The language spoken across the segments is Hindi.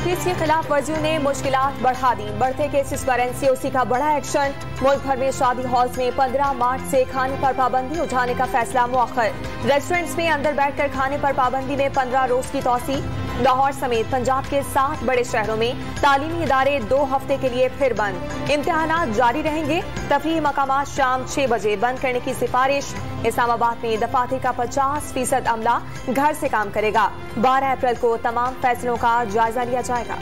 नोटिस की खिलाफ वर्जियों ने मुश्किलात बढ़ा दी। बढ़ते केसेस पर NCOC का बड़ा एक्शन। मुल्क भर में शादी हॉल्स में 15 मार्च से खाने पर पाबंदी उठाने का फैसला मुअख्खर। रेस्टोरेंट्स में अंदर बैठकर खाने पर पाबंदी में 15 रोज की तौसी। लाहौर समेत पंजाब के 7 बड़े शहरों में तालीमी इदारे 2 हफ्ते के लिए फिर बंद। इम्तिहानात जारी रहेंगे। तफरीही मकामात शाम 6 बजे बंद करने की सिफारिश। इस्लामाबाद में दफातर का 50% अमला घर से काम करेगा। 12 अप्रैल को तमाम फैसलों का जायजा लिया जाएगा।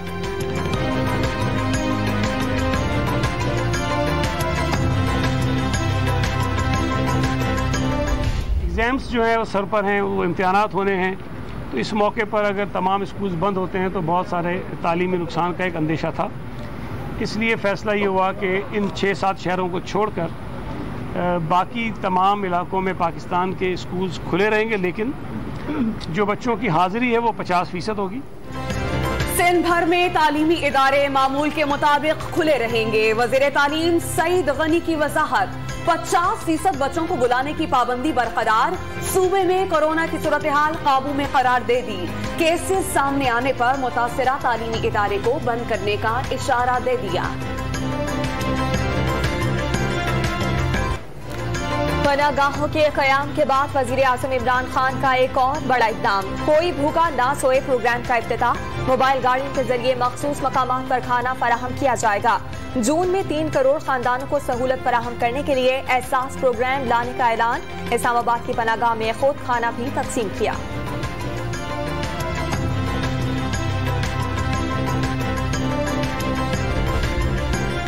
एग्जाम्स जो है वो सर पर हैं, वो इम्तिहानात होने हैं, तो इस मौके पर अगर तमाम स्कूल्स बंद होते हैं तो बहुत सारे तालीमी नुकसान का एक अंदेशा था। इसलिए फ़ैसला ये हुआ कि इन 6-7 शहरों को छोड़कर बाकी तमाम इलाकों में पाकिस्तान के स्कूल्स खुले रहेंगे, लेकिन जो बच्चों की हाजिरी है वो 50% होगी। सिंध भर में तालीमी इदारे मामूल के मुताबिक खुले रहेंगे। वज़ीर तालीम सईद गनी की वजाहत। 50% बच्चों को बुलाने की पाबंदी बरकरार। सूबे में कोरोना की सूरत हाल काबू में करार दे दी। केसेस सामने आने पर मुतासिरा तालीमी इदारे को बंद करने का इशारा दे दिया। पनागाहों के क़याम के बाद वज़ीर आज़म इमरान खान का एक और बड़ा इक़दाम। कोई भूखा ना सोए प्रोग्राम का इफ्तिताह। मोबाइल गाड़ियों के जरिए मखसूस मकामात पर खाना फराहम किया जाएगा। जून में 3 करोड़ खानदानों को सहूलत फराहम करने के लिए एहसास प्रोग्राम लाने का ऐलान। इस्लामाबाद की पनागाह में खुद खाना भी तकसीम किया।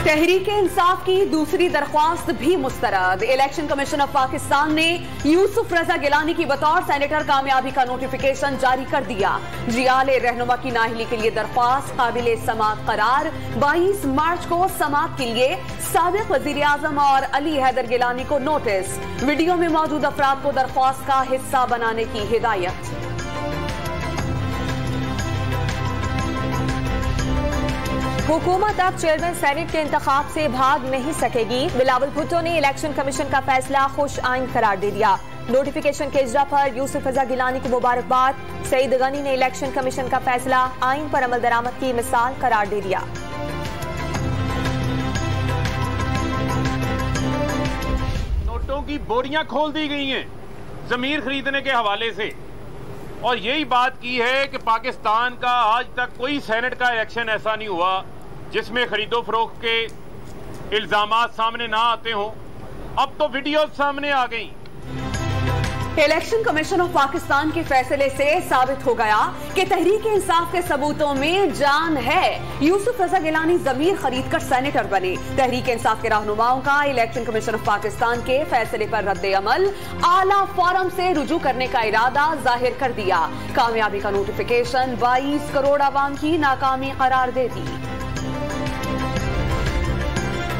तहरीक इंसाफ की दूसरी दरख्वास्त भी मुस्तरद। इलेक्शन कमीशन ऑफ पाकिस्तान ने यूसुफ रजा गिलानी की बतौर सेनेटर कामयाबी का नोटिफिकेशन जारी कर दिया। जियाले रहनुमा की नाअहली के लिए दरख्वास्त काबिले समाअत करार। 22 मार्च को समाअत के लिए साबिक वजीर आजम और अली हैदर गिलानी को नोटिस। वीडियो में मौजूद अफराद को दरख्वास्त का हिस्सा बनाने की हिदायत। हुकूमत अब चेयरमैन सेनेट के इंतखाब से भाग नहीं सकेगी। बिलावल भुट्टो ने इलेक्शन कमीशन का फैसला खुश आइन करार दे दिया। नोटिफिकेशन के इजरा पर यूसुफ रजा गिलानी को मुबारकबाद। सईद गनी ने इलेक्शन कमीशन का फैसला आइन पर अमल दरामद की मिसाल करार दे दिया। नोटों की बोरियां खोल दी गई हैं जमीन खरीदने के हवाले से, और यही बात की है कि पाकिस्तान का आज तक कोई सेनेट का इलेक्शन ऐसा नहीं हुआ जिसमें खरीदो फरोख्त के इल्जामात सामने ना आते हों। अब तो वीडियो सामने आ गई। इलेक्शन कमीशन ऑफ पाकिस्तान के फैसले से साबित हो गया कि तहरीक इंसाफ के सबूतों में जान है। यूसुफ रजा गिलानी जमीर खरीद कर सेनेटर बने। तहरीक इंसाफ के रहनुमाओं का इलेक्शन कमीशन ऑफ पाकिस्तान के फैसले पर रद्द अमल आला फोरम से रुजू करने का इरादा जाहिर कर दिया। कामयाबी का नोटिफिकेशन 22 करोड़ आवाम की नाकामी करार दे दी।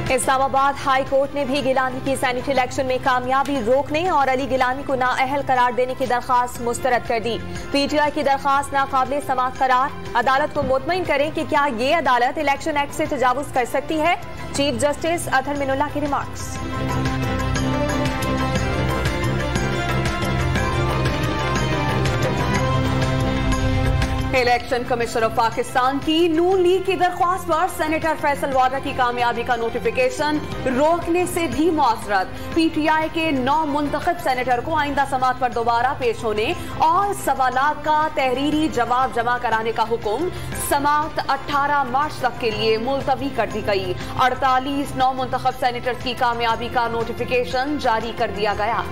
इस्लामाबाद हाई कोर्ट ने भी गिलानी की सेनेट इलेक्शन में कामयाबी रोकने और अली गिलानी को नाअहल करार देने की दरखास्त मुस्तरद कर दी। PTI की दरखास्त नाकाबिले समाअत करार। अदालत को मुतमईन करें कि क्या ये अदालत इलेक्शन एक्ट से तजावुज कर सकती है। चीफ जस्टिस अतहर मिनुल्लाह की remarks. Election commission of Pakistan की नून लीग की दरख्वास्त पर सेनेटर फैसल वादा की कामयाबी का नोटिफिकेशन रोकने से भी मुआसरत। PTI के 9 मुंतखब सेनेटर को आइंदा समाअत पर दोबारा पेश होने और सवालात का तहरीरी जवाब जमा कराने का हुक्म समाअत 18 मार्च तक के लिए मुलतवी कर दी गई। 48 9 मुंतखब सेनेटर्स की कामयाबी का नोटिफिकेशन जारी कर दिया गया।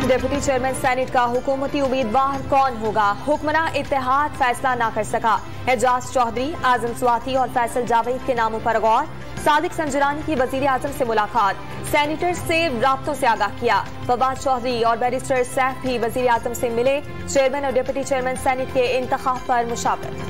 डिप्टी चेयरमैन सेनेट का हुकूमती उम्मीदवार कौन होगा। हुक्मरां इत्तेहाद फैसला न कर सका। एजाज चौधरी, आजम स्वाति और फैसल जावेद के नामों पर गौर। सादिक संजरानी की वजीर आजम से मुलाकात। सेनेटर्स से राब्तों से आगाह किया। फवाद चौधरी और बैरिस्टर सैफ भी वजीर आजम से मिले। चेयरमैन और डिप्टी चेयरमैन सेनेट के इंतखाब पर मुशावरत।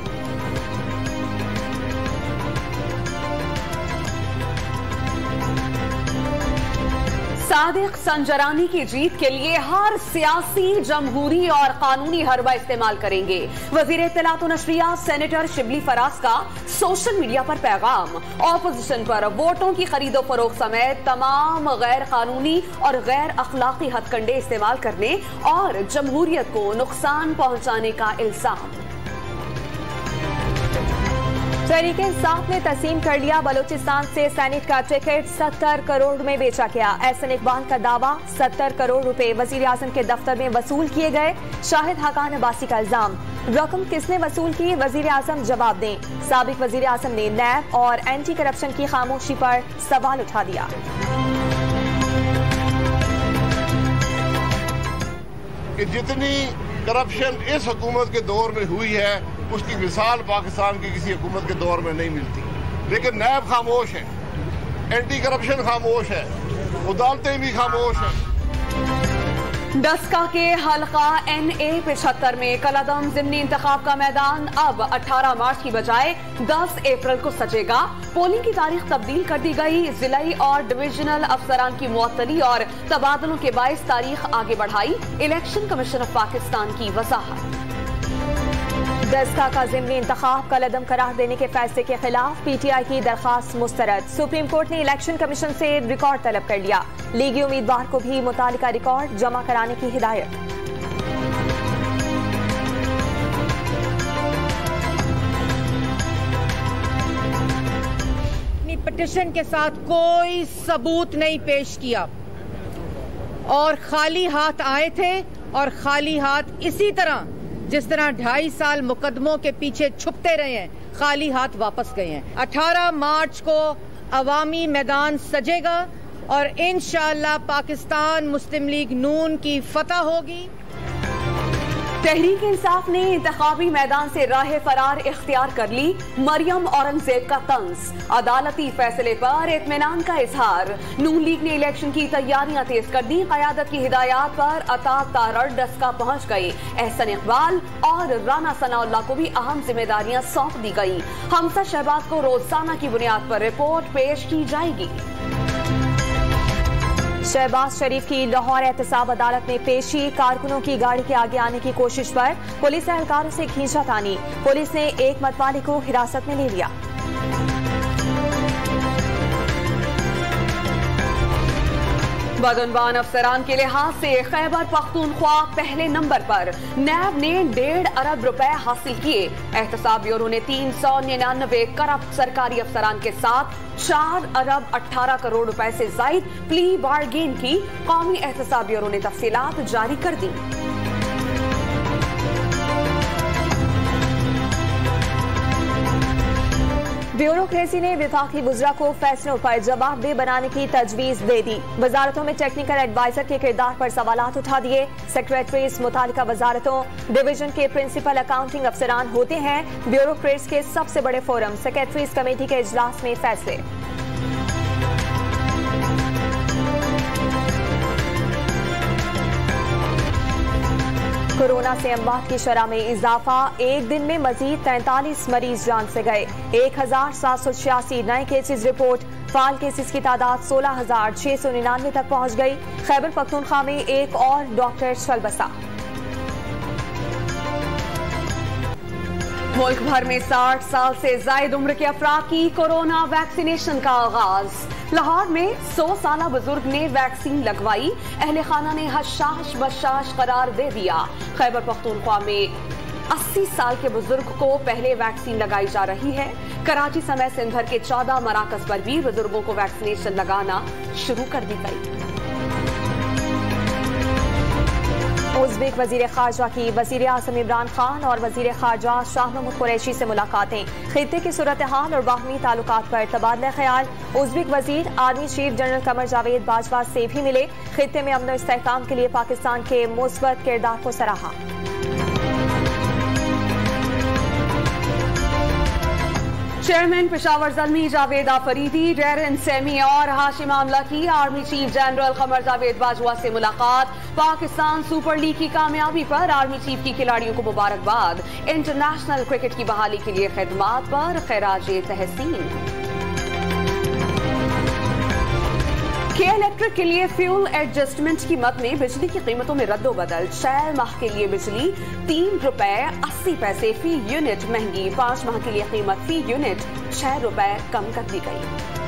सादिक संजरानी की जीत के लिए हर सियासी, जमहूरी और कानूनी हरबा इस्तेमाल करेंगे। वजीर इत्तलात और नशरियात सेनेटर शिबली फराज का सोशल मीडिया पर पैगाम। ऑपोजिशन पर वोटों की खरीदो फरोख्त समेत तमाम गैर कानूनी और गैर अखलाकी हथकंडे इस्तेमाल करने और जमहूरियत को नुकसान पहुंचाने का इल्जाम। तहरीक इंसाफ ने तस्लीम कर लिया, बलूचिस्तान से सेनेट का टिकट 70 करोड़ में बेचा गया। एहसन इकबाल का दावा, 70 करोड़ रुपए वजीर आजम के दफ्तर में वसूल किए गए। शाहिद हकान अब्बासी का इल्जाम, रकम किसने वसूल की, वजीर आजम जवाब दें। साबिक वजीर आजम ने नैब और एंटी करप्शन की खामोशी पर सवाल उठा दिया। कि जितनी करप्शन इस हुकूमत के दौर में हुई है उसकी मिसाल पाकिस्तान की किसी हुकूमत के दौर में नहीं मिलती। लेकिन नैब खामोश है, एंटी करप्शन खामोश है, अदालतें भी खामोश हैं। डस्का के हल्का NA 75 में कलादम ज़िमनी इंतखाब का मैदान अब 18 मार्च की बजाय 10 अप्रैल को सजेगा। पोलिंग की तारीख तब्दील कर दी गई। जिलाई और डिविजनल अफसरान की मुअत्तली और तबादलों के बायस तारीख आगे बढ़ाई। इलेक्शन कमीशन ऑफ पाकिस्तान की वजाहत। डस्का का ज़िमनी इंतखाब कलअदम करार देने के फैसले के खिलाफ PTI की दरखास्त मुस्तरद। सुप्रीम कोर्ट ने इलेक्शन कमीशन से रिकॉर्ड तलब कर लिया। लीगी उम्मीदवार को भी मुतालिका रिकॉर्ड जमा कराने की हिदायत। अपनी पिटीशन के साथ कोई सबूत नहीं पेश किया और खाली हाथ आए थे और खाली हाथ इसी तरह जिस तरह 2.5 साल मुकदमों के पीछे छुपते रहे हैं, खाली हाथ वापस गए हैं। 18 मार्च को अवामी मैदान सजेगा और इंशाअल्लाह पाकिस्तान मुस्लिम लीग नून की फतह होगी। तहरीक इंसाफ ने इंतखाबी मैदान से राह फरार इख्तियार कर ली। मरियम औरंगजेब का तंज, अदालती फैसले पर इत्मीनान का इजहार। नून लीग ने इलेक्शन की तैयारियां तेज कर दी। क़यादत की हिदायत पर अता तारड़ डस्का पहुंच गए। एहसन इकबाल और राना सनाउल्लाह को भी अहम जिम्मेदारियां सौंप दी गई। हमजा शहबाज को रोजाना की बुनियाद पर रिपोर्ट पेश की जाएगी। शहबाज शरीफ की लाहौर एहतसाब अदालत में पेशी। कारकुनों की गाड़ी के आगे आने की कोशिश पर पुलिस एहलकारों से खींचातानी। पुलिस ने एक मतवाली को हिरासत में ले लिया। बदनबान अफसरान के लिहाज से खैबर पख्तूनख्वा पहले नंबर पर। नैब ने 1.5 अरब रुपए हासिल किए। एहतसाब ब्यूरो ने 399 करप्ट सरकारी अफसरान के साथ 4 अरब 18 करोड़ रुपए से जायद प्ली बारगेन की। कौमी एहतसाब ब्यूरो ने तफसीलात जारी कर दी। ब्यूरोक्रेसी ने विफाकी वुज़रा को फैसलों पर जवाबदेह बनाने की तजवीज दे दी। वजारतों में टेक्निकल एडवाइजर के किरदार पर सवालात उठा दिए। सेक्रेटरीज मुतालिका वजारतों, डिवीजन के प्रिंसिपल अकाउंटिंग अफसरान होते हैं। ब्यूरोक्रेट्स के सबसे बड़े फोरम सेक्रेटरीज कमेटी के इजलास में फैसले। कोरोना से अमवात की शरह में इजाफा। एक दिन में मजीद 43 मरीज जान से गए। 1786 नए केसेस रिपोर्ट। फाल केसेस की तादाद 16,699 तक पहुंच गई। खैबर पख्तूनख्वा में एक और डॉक्टर चल बसा। मुल्क भर में 60 साल से जायद उम्र के अफराद की कोरोना वैक्सीनेशन का आगाज। लाहौर में 100 साल बुजुर्ग ने वैक्सीन लगवाई। अहले खाना ने हशाश बशाश करार दे दिया। खैबर पख्तूनख्वा में 80 साल के बुजुर्ग को पहले वैक्सीन लगाई जा रही है। कराची समेत सिंध भर के 14 मराकज पर भी बुजुर्गों को वैक्सीनेशन लगाना शुरू कर दी गई। उज़्बेक वजीर खारजा की वजीर आज़म इमरान खान और वजीर खारजा शाह महमूद कुरैशी से मुलाकातें। खित्ते की सूरत हाल और बाहमी ताल्लुकात पर तबादला ख्याल। उज़्बेक वजीर army chief general Qamar Javed Bajwa से भी मिले। खित्ते में अमन और इस्तेहकाम के लिए पाकिस्तान के मुस्बत किरदार को सराहा। Chairman Peshawar Zalmi Javed Afridi, Darren semi और हाशिम आमला की army chief general Qamar Javed Bajwa से मुलाकात। पाकिस्तान सुपर लीग की कामयाबी पर आर्मी चीफ की खिलाड़ियों को मुबारकबाद। इंटरनेशनल क्रिकेट की बहाली के लिए खिदमात पर खैराज तहसीन। के इलेक्ट्रिक के लिए फ्यूल एडजस्टमेंट की मद में बिजली की कीमतों में रद्दोबदल। 6 माह के लिए बिजली ₹3.80 फी यूनिट महंगी, 5 माह के लिए कीमत फी यूनिट ₹6 कम कर दी गई।